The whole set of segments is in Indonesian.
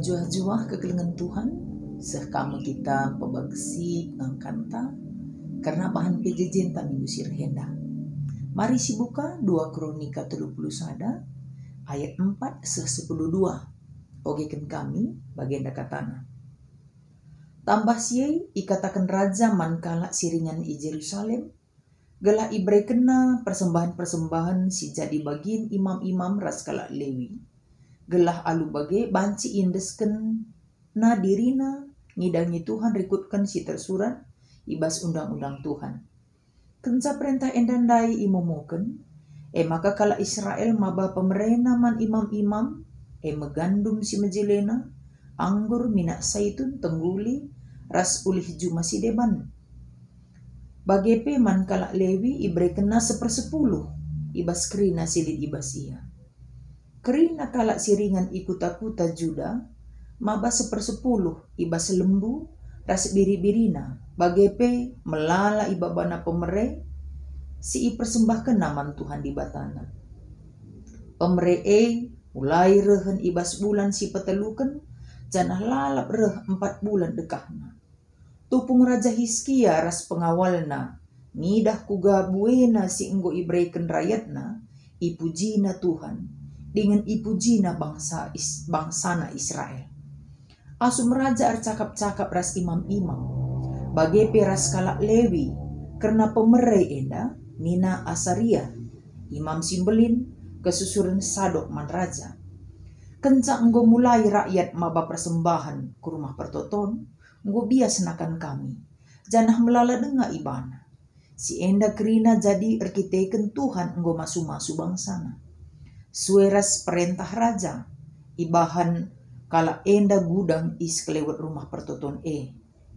Juah-juah kekelengan Tuhan, sehkama kita pebagsi ngangkanta, karena bahan pejejen tak minggu sirhenda. Mari si buka 2 Kronika 31 ayat 4 10:2. Ogekan kami bagian katana. Tambah siai ikatakan raja mankala siringan i Jerusalem, gelah ibre kena persembahan-persembahan si jadi bagian imam-imam raskala Lewi. Gelah alu bage banci indesken na dirina ngidangi Tuhan rikutkan si tersurat ibas undang-undang Tuhan. Kenca perintah endandai imomoken, maka kala Israel maba pemerena man imam-imam, megandum si mejelena, anggur minak saitun tengguli, ras ulih juma si deban. Bagepe man kala Lewi ibre kena 1/10, ibas kerina silid ibas ia. Kerina kala siringan ikuta-kuta Juda, maba 1/10 ibas lembu, ras biri-birina, bagepe melala ibabana pemere, si persembahkan naman Tuhan di batana. Pemere mulai rehen ibas bulan si peteluken, janah lalap reh 4 bulan dekahna. Tupung Raja Hizkia ras pengawalna, ngidah kuga buena si enggo ibreken rakyatna, ipujina Tuhan, dengan ipujina bangsana Israel. Asum raja arcakap-cakap ras imam-imam, bagepe ras kalak Lewi, karena pemere enda, nina Asaria, imam simbelin, kesusuran Sadok man raja. Kenca enggo mulai rakyat maba persembahan ke rumah pertoton, enggo bias nakan kami, janah melala denga ibana. Si enda kerina jadi arkiteken Tuhan enggo masu-masu bangsana. Sueras perintah raja, ibahan kala enda gudang is kelewat rumah pertoton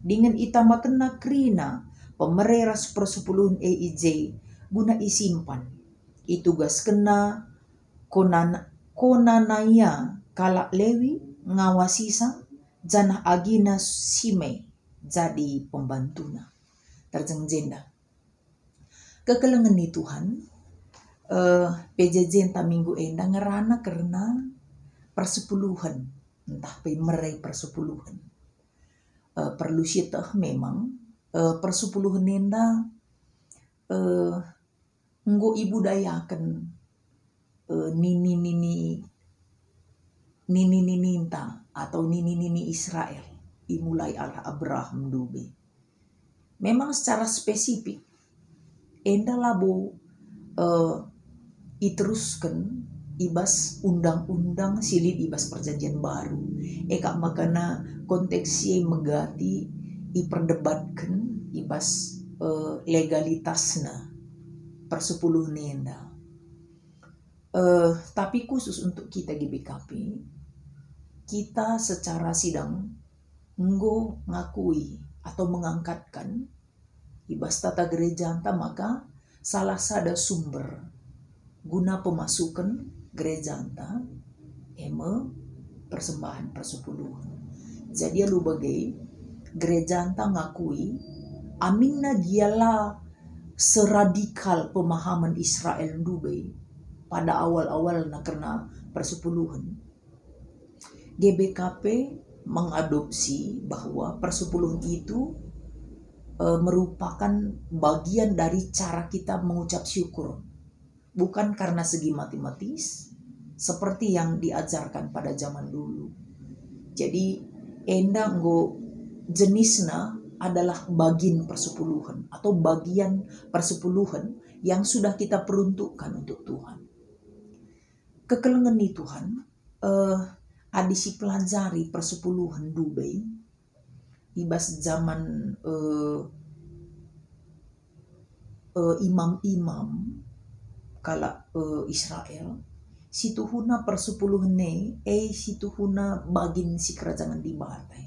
dengan itama kena kerina pemereras 10 ij guna isimpan. Itugas kena konanaya kala Lewi ngawasisa janah agina sime jadi pembantuna. Terjengjenda. Kekelengan ni Tuhan, PJJ entah minggu enda ngerana karena persepuluhan, entah pemerai persepuluhan. Perlu syitah memang persepuluhan enda nggo ibudayakan nini ninta atau nini Israel imulai ala Abraham dube. Memang secara spesifik enda labo iteruskan ibas undang-undang silid ibas perjanjian baru. Eka makana konteksnya megati iperdebatkan ibas legalitasna persepuluh nenda. Tapi khusus untuk kita GBKP, kita secara sidang nggo ngakui atau mengangkatkan ibas tata gereja anta, maka salah sada sumber guna pemasukan gereja anta persembahan persepuluhan. Jadi lu bagai gereja anta ngakui aminna giala seradikal pemahaman Israel Dubai pada awal-awal karena persepuluhan. GBKP mengadopsi bahwa persepuluhan itu merupakan bagian dari cara kita mengucap syukur, bukan karena segi matematis seperti yang diajarkan pada zaman dulu. Jadi enda nggo jenisnya adalah bagian persepuluhan atau bagian persepuluhan yang sudah kita peruntukkan untuk Tuhan. Kekelengan ni Tuhan, adisi pelajari persepuluhan Dubai ibas zaman imam-imam kala Israel, situhuna persepuluhne situhuna bagin si kerajaan di batai.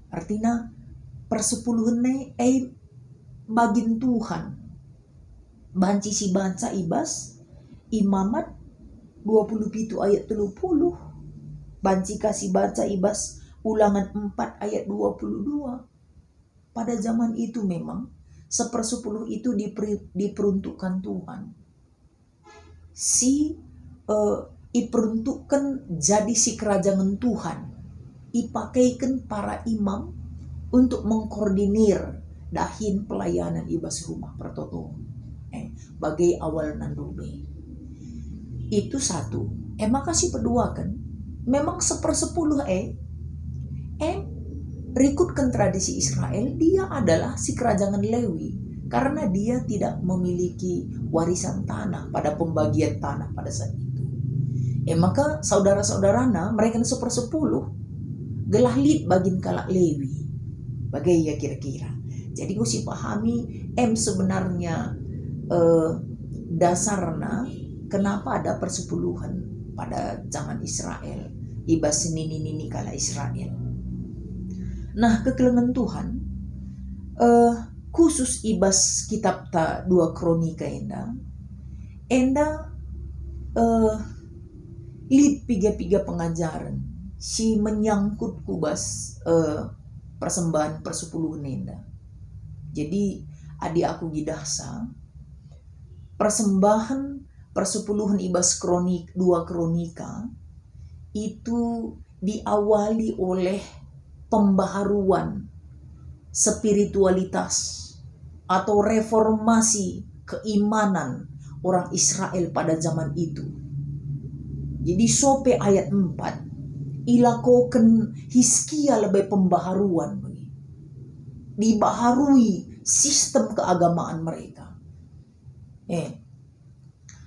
Artinya persepuluhne bagin Tuhan. Banci si baca ibas imamat 27 ayat 30. Banci kasih baca ibas Ulangan 4 ayat 22. Pada zaman itu memang 1/10 itu diperuntukkan Tuhan. Si iperuntukkan jadi si kerajaan Tuhan, ipakaikan para imam untuk mengkoordinir dahin pelayanan ibas rumah pertoto bagai awal nandube. Itu satu. Makasih kedua kan, memang 1/10 rikutkan tradisi Israel, dia adalah si kerajaan Lewi karena dia tidak memiliki warisan tanah pada pembagian tanah pada saat itu. Maka saudara-saudarana mereka 1/10 gelah lid bagin kalak Lewi. Bagai ya kira-kira. Jadi gue sih pahami sebenarnya dasarnya kenapa ada persepuluhan pada zaman Israel. Ibas nini kala Israel. Nah, kekelengan Tuhan khusus ibas kitab 2 Kronika enda lid piga pengajaran si menyangkut kubas persembahan persepuluhan enda. Jadi adik aku gidahsa persembahan persepuluhan ibas 2 Kronika itu diawali oleh pembaharuan spiritualitas atau reformasi keimanan orang Israel pada zaman itu. Jadi sope ayat 4 ilakoken Hizkia lebih pembaharuan, dibaharui sistem keagamaan mereka.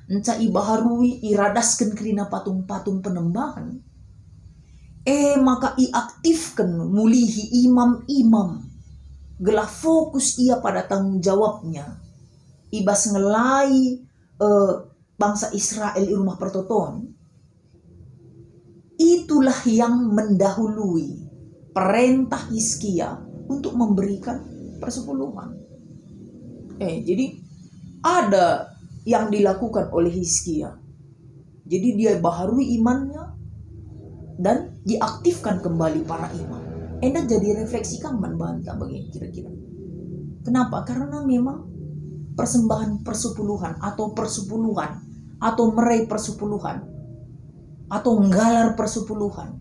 Enca ibaharui iradaskan kerina patung-patung penembahan. Maka iaktifkan mulihi imam-imam. Gelah fokus ia pada tanggung jawabnya. Ibas ngelai bangsa Israel di rumah pertoton. Itulah yang mendahului perintah Hizkia untuk memberikan persepuluhan. Jadi ada yang dilakukan oleh Hizkia. Jadi dia baharui imannya dan diaktifkan kembali para imam. Enda jadi refleksi kaman bantah bagi kira-kira. Kenapa? Karena memang persembahan persepuluhan atau meraih persepuluhan atau nggalar persepuluhan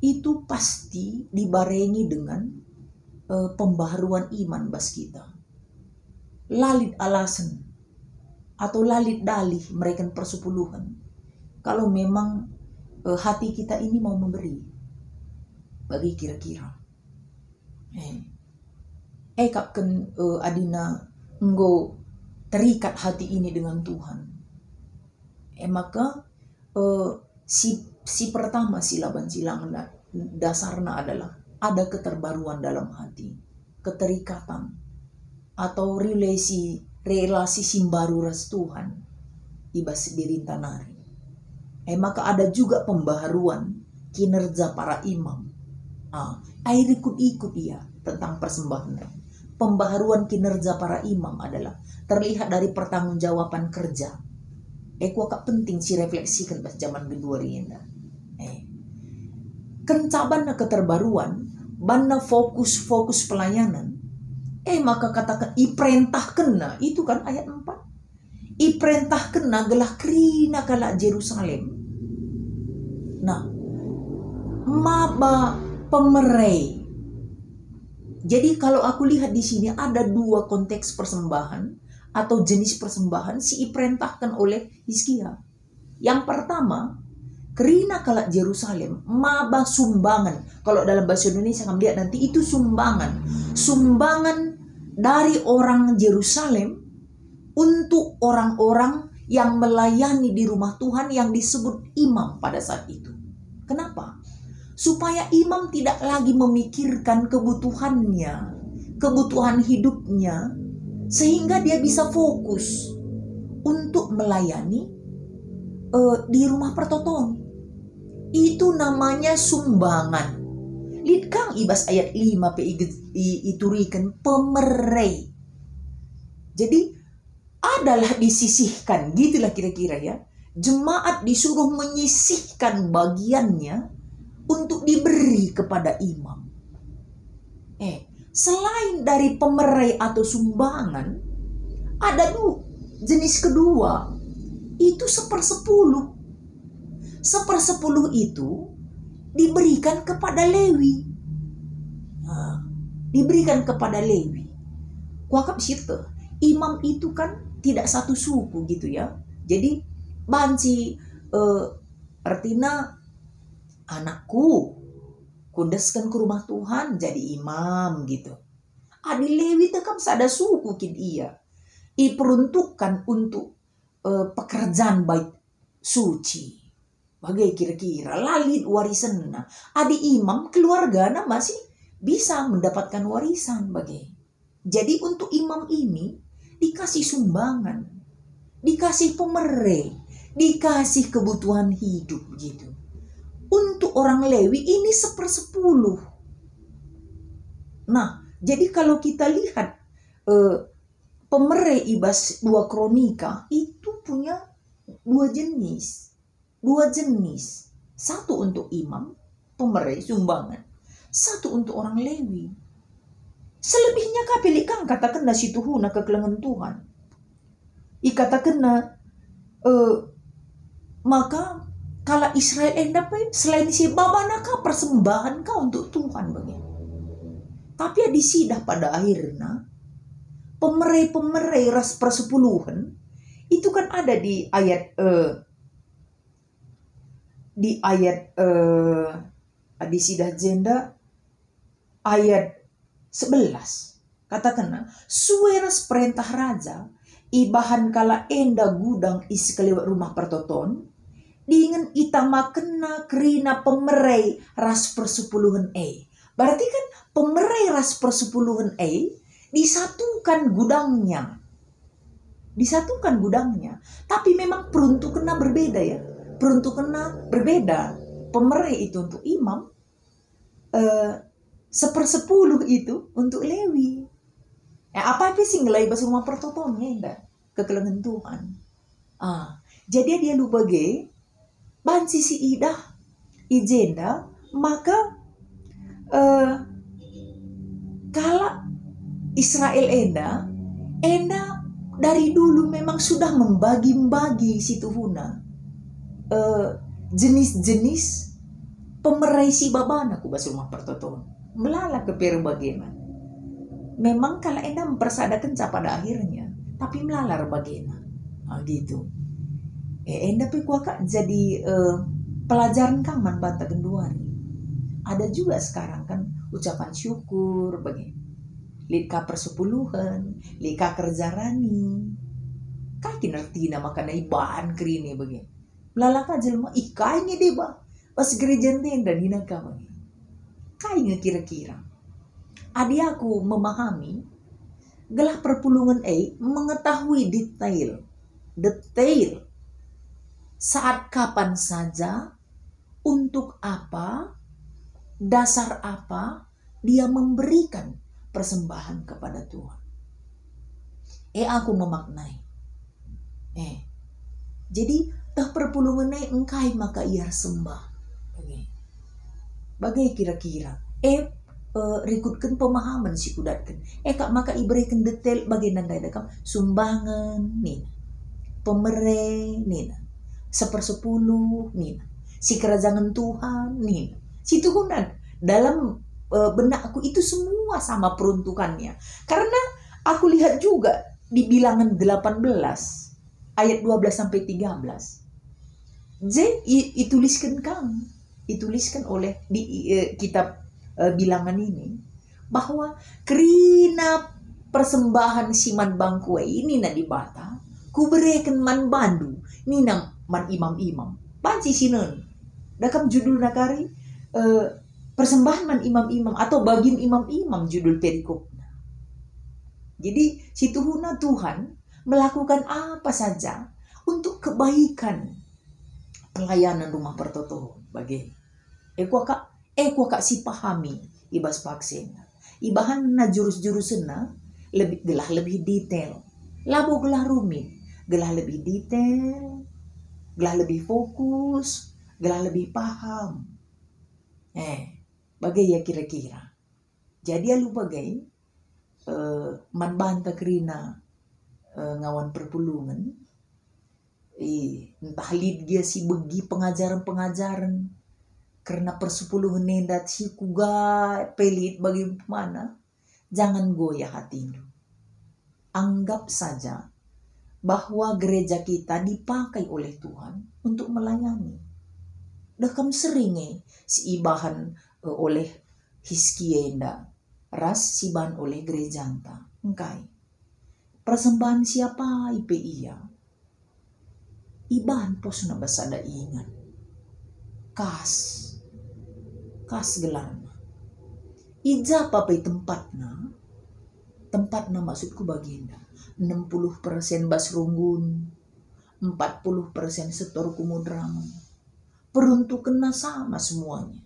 itu pasti dibarengi dengan pembaharuan iman bas kita. Lalit alasan atau lalit dalih mereka persepuluhan kalau memang hati kita ini mau memberi bagi kira-kira kapken adina enggo terikat hati ini dengan Tuhan. Maka si pertama silaban silang dasarnya adalah ada keterbaruan dalam hati, keterikatan atau relasi simbaru ras Tuhan ibas dirintanari. Maka ada juga pembaharuan kinerja para imam. Air ikut-ikut ya tentang persembahan. Pembaharuan kinerja para imam adalah terlihat dari pertanggungjawaban kerja. Kuakak penting si refleksikan pas zaman kedua ini. Kencaban keterbaruan, bana fokus pelayanan. Maka katakan iperintahkan itu kan ayat 4. Iperintahkan gelah kerina kala Jerusalem. Nah, maba pemerai. Jadi kalau aku lihat di sini ada 2 konteks persembahan atau jenis persembahan si iperintahkan oleh Hizkia. Yang pertama, kerina kala Jerusalem, maba sumbangan. Kalau dalam bahasa Indonesia kamu lihat nanti itu sumbangan. Sumbangan dari orang Yerusalem untuk orang-orang yang melayani di rumah Tuhan yang disebut imam pada saat itu. Kenapa? Supaya imam tidak lagi memikirkan kebutuhannya, kebutuhan hidupnya, sehingga dia bisa fokus untuk melayani di rumah pertoton. Itu namanya sumbangan. Lid kang ibas ayat 5 iturikan pemerai. Jadi adalah disisihkan, gitulah kira-kira ya. Jemaat disuruh menyisihkan bagiannya untuk diberi kepada imam. Selain dari pemerai atau sumbangan, ada jenis kedua, itu 1/10. 1/10 itu diberikan kepada Lewi. Diberikan kepada Lewi. Kuakap situ. Imam itu kan tidak satu suku gitu ya. Jadi banci artinya anakku kundaskan ke rumah Tuhan jadi imam gitu. Adi Lewi itu kan sada suku kid iya. Diperuntukkan untuk pekerjaan bait suci. Bagai kira-kira lalit warisan. Adi imam keluarga masih bisa mendapatkan warisan bagai. Jadi untuk imam ini dikasih sumbangan, dikasih pemerè, dikasih kebutuhan hidup gitu. Untuk orang Lewi ini 1/10. Nah, jadi kalau kita lihat pemerè ibas 2 Kronika itu punya 2 jenis. 2 jenis. Satu untuk imam, pemerè sumbangan. Satu untuk orang Lewi. Selebihnya kapilikan katakan nasi tuhuna kekelengan Tuhan. Ikatakan maka kalau Israel dapat selain si babana kah persembahan kah untuk Tuhan bagi. Tapi ya disidah pada akhirnya pemerè ras 1/10 itu kan ada di ayat disidah jenda ayat 11. Katakan sueras perintah raja ibahan kala enda gudang isi kelewat rumah pertoton dengan itama kena kerina pemerè ras 1/10 berarti kan pemerè ras 1/10 disatukan gudangnya. Disatukan gudangnya. Tapi memang peruntukannya berbeda ya. Peruntukannya berbeda. Pemerè itu untuk imam. 1/10 itu untuk Lewi. Apa sih ngelai bahasa rumah pertotonnya enggak? Kekelengan Tuhan. Jadi dia lupa banci si idah ijenda maka kalau Israel enda dari dulu memang sudah membagi-bagi si Tuhuna jenis-jenis pemerè si babana ku bahasa rumah pertoton melala ke bagaimana. Memang kalau enda mempersadakan pada akhirnya, tapi melalar bagaimana. Gitu. Enda kuaka jadi pelajaran kaman banta genduari. Ada juga sekarang kan ucapan syukur bagaimana. Lika 1/10, lika kerjarani. Kai kinertina makana ibahan kerini bagaimana. Melalaka jelma ikainya deba. Pas gereja tenda hinaka bagaimana. Kayaknya kira-kira adi aku memahami gelah perpulungan mengetahui detail saat kapan saja untuk apa dasar apa dia memberikan persembahan kepada Tuhan. Aku memaknai jadi tah perpulungan engkai maka ia sembah. Bagai kira-kira rikutkan pemahaman si kudatkan kak maka iberikan detail bagaimana dakam sumbangan nih pemerè nih 1/10 nih si kerajaan Tuhan nih si Tuhan dalam benakku itu semua sama peruntukannya karena aku lihat juga di bilangan 18 ayat 12 sampai 13 dituliskan oleh di kitab bilangan ini bahwa kerina persembahan siman bangkue ini na dibata kuberikan man bandu nina man imam-imam panci sinon dakam judul nakari persembahan man imam-imam atau bagian imam-imam judul perikopnya. Jadi si Tuhuna Tuhan melakukan apa saja untuk kebaikan pelayanan rumah pertoto bagi kuaka si pahami ibas vaksin ibahan na jurus-jurusena lebih detail labo gelah rumit gelah lebih detail gelah lebih fokus gelah lebih paham bagai ya kira-kira jadi lu bagai man banta kerina ngawan perpulungan Entah lid dia si begi pengajaran-pengajaran karena persepuluhan nendat si kuga pelit bagaimana. Jangan goyah hatimu. Anggap saja bahwa gereja kita dipakai oleh Tuhan untuk melayani. Dakam sering si ibahan oleh Hiskienda, ras si bahan oleh gereja anta. Engkai. Persembahan siapa ipe iya? Ibahan pos na basada ingat. Kas gelarna. Ija papai tempatna maksudku baginda. 60% basrunggun, 40% setor kumudraman. Peruntukannya sama semuanya.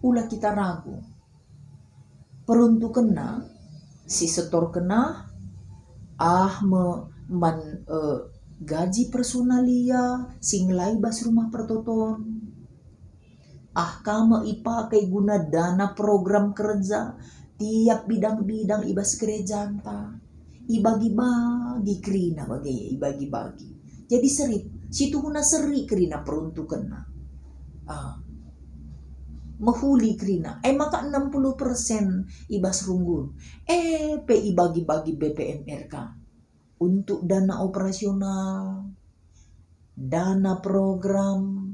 Ulah kita ragu. Peruntukannya si setor kena gaji personalia sing lai bas rumah pertoton. Kama ipakai guna dana program kerja tiap bidang-bidang ibas gereja anta. Ibagi-bagi kerina bagai ibagi-bagi. Jadi seri, situ guna seri kerina peruntukanna. Mahuli kerina. Maka 60% ibas runggun. Pe ibagi-bagi BPMRK. Untuk dana operasional, dana program.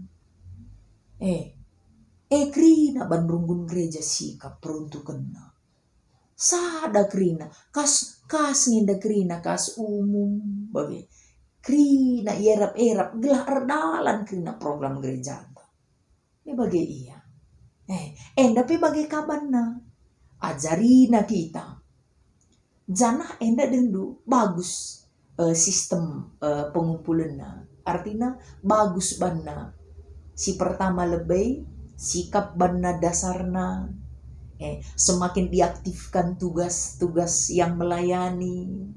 Kerina bandrunggun gereja sikap peruntukanna. Sada kerina, kas nginda kerina, kas umum, bagi kerina erap gelah erdalan kerina program gereja. Bagi iya. Tapi bagi kabanna, ajarina kita. Janah enda dendu bagus sistem pengumpulanna. Artinya bagus banna. Si pertama lebih sikap banna dasarna. Semakin diaktifkan tugas-tugas yang melayani.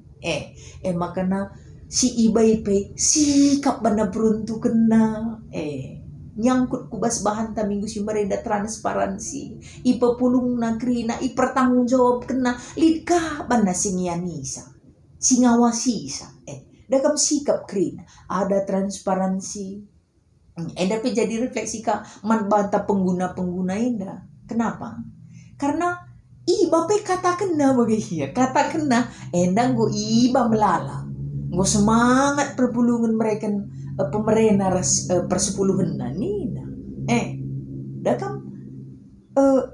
Makanya si iba-iba sikap bana peruntukanna. Nyangkut kubas bahan ta minggu si merenda transparansi. Ipa pulung na krina, ipertanggung jawab kena. Lidka bana singianisa. Singawasisa. Dakam sikap krina. Ada transparansi. Tapi jadi refleksi ka man banta pengguna-pengguna enda. Kenapa? Karena iba pe kata kena bagi dia, kata kena endang go iba melala, go semangat perpulungan mereka pemerintah persepuluhan nina, dakam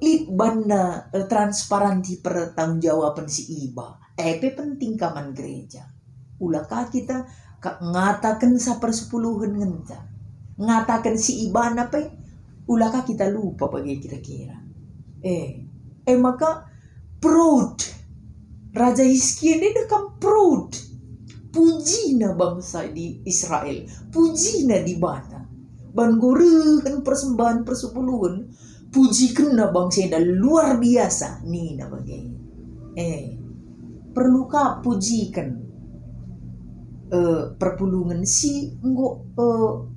lit banda transparansi pertanggungjawaban si iba, pe penting kaman gereja, ulaka kita ngatakan sa persepuluhan ngenta, ngatakan si iba na pe, ulaka kita lupa bagi kira-kira, maka proud Raja Hizkia ini dekam proud, puji na bangsa di Israel, puji na di bata banggorihan persembahan persepuluhan, puji kena bangsa yang luar biasa nih na bagai perlukah pujikan perpulungan si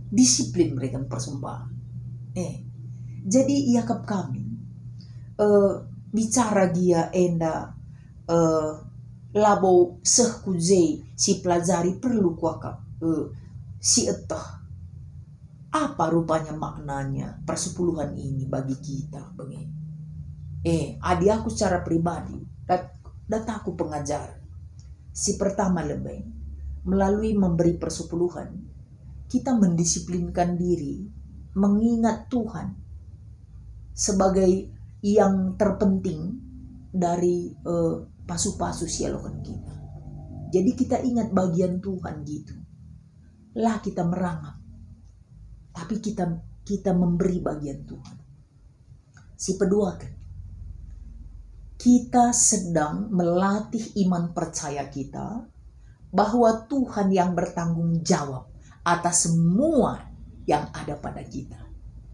disiplin mereka persembahan. Jadi yakap kami bicara dia enda labo sehkuzei si pelajari perlu kuakap si etah apa rupanya maknanya persepuluhan ini bagi kita begini. Adi aku secara pribadi dataku pengajar si pertama lebih melalui memberi persepuluhan kita mendisiplinkan diri mengingat Tuhan sebagai yang terpenting dari pasu-pasu sialokan kita. Jadi kita ingat bagian Tuhan gitu. Lah kita merangap. Tapi kita memberi bagian Tuhan. Si kedua kan. Kita sedang melatih iman percaya kita bahwa Tuhan yang bertanggung jawab atas semua yang ada pada kita.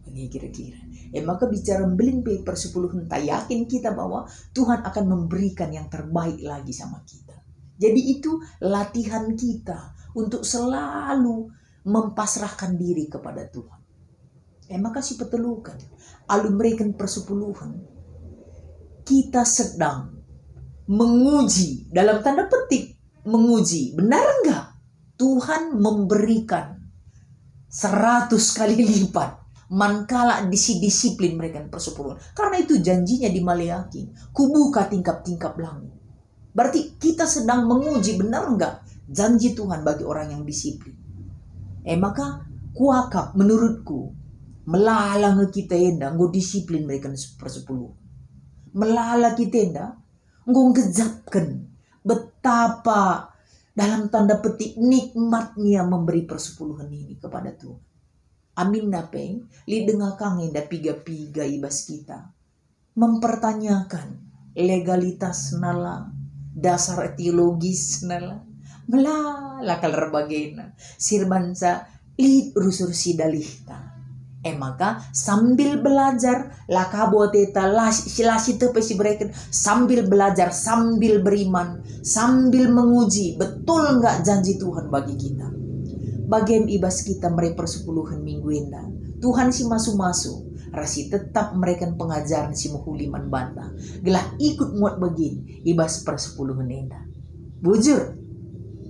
Ini kira-kira. Maka bicara beling persepuluhan, tak yakin kita bahwa Tuhan akan memberikan yang terbaik lagi sama kita. Jadi itu latihan kita untuk selalu mempasrahkan diri kepada Tuhan. Maka si petelukan, alumrekan persepuluhan, kita sedang menguji, dalam tanda petik menguji, benar enggak Tuhan memberikan 100 kali lipat mankala disiplin mereka persepuluhan. Karena itu janjinya di Maleaki, kubuka tingkap-tingkap langit. Berarti kita sedang menguji benar enggak janji Tuhan bagi orang yang disiplin. Maka kuakap menurutku melala kita enda nggo disiplin mereka persepuluhan. Melala kita enda nggo ngejapkan betapa dalam tanda petik nikmatnya memberi persepuluhan ini kepada Tuhan. Amin napeng li dengar kangen da piga-piga ibas kita mempertanyakan legalitas nala, dasar teologis nala, melala kalar bagena sirbansa li rusur sidalihta. Maka sambil belajar lakabo teta silasi tepe si mereka sambil belajar, sambil beriman, sambil menguji betul enggak janji Tuhan bagi kita. Bagian ibas kita mereka persepuluhan minggu enda Tuhan si masu-masu rasi tetap mereka pengajaran si muhuliman banta gelah ikut muat begini ibas persepuluhan enda bujur